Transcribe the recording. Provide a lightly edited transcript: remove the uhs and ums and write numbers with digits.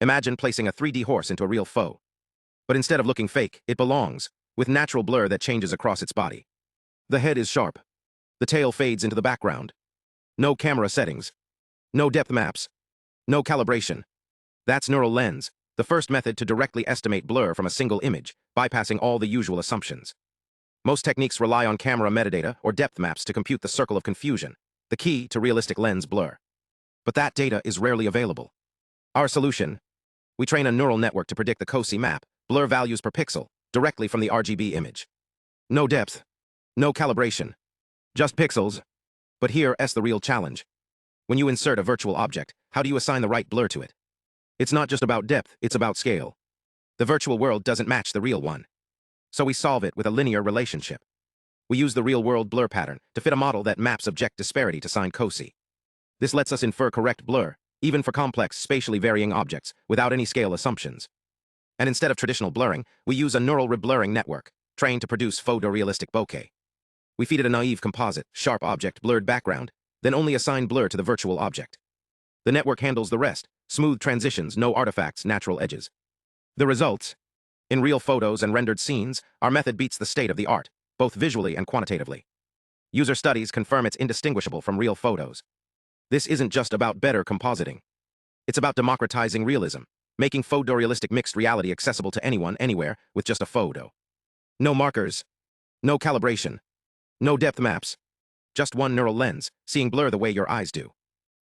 Imagine placing a 3D horse into a real foe. But instead of looking fake, it belongs, with natural blur that changes across its body. The head is sharp. The tail fades into the background. No camera settings. No depth maps. No calibration. That's neural lens, the first method to directly estimate blur from a single image, bypassing all the usual assumptions. Most techniques rely on camera metadata or depth maps to compute the circle of confusion, the key to realistic lens blur. But that data is rarely available. Our solution: we train a neural network to predict the COSI map, blur values per pixel, directly from the RGB image. No depth, no calibration, just pixels. But here's the real challenge. When you insert a virtual object, how do you assign the right blur to it? It's not just about depth, it's about scale. The virtual world doesn't match the real one. So we solve it with a linear relationship. We use the real-world blur pattern to fit a model that maps object disparity to sign COSI. This lets us infer correct blur, even for complex, spatially varying objects, without any scale assumptions. And instead of traditional blurring, we use a neural reblurring network, trained to produce photorealistic bokeh. We feed it a naive composite, sharp object blurred background, then only assign blur to the virtual object. The network handles the rest: smooth transitions, no artifacts, natural edges. The results: in real photos and rendered scenes, our method beats the state of the art, both visually and quantitatively. User studies confirm it's indistinguishable from real photos. This isn't just about better compositing. It's about democratizing realism, making photorealistic mixed reality accessible to anyone, anywhere, with just a photo. No markers, no calibration, no depth maps, just one neural lens, seeing blur the way your eyes do.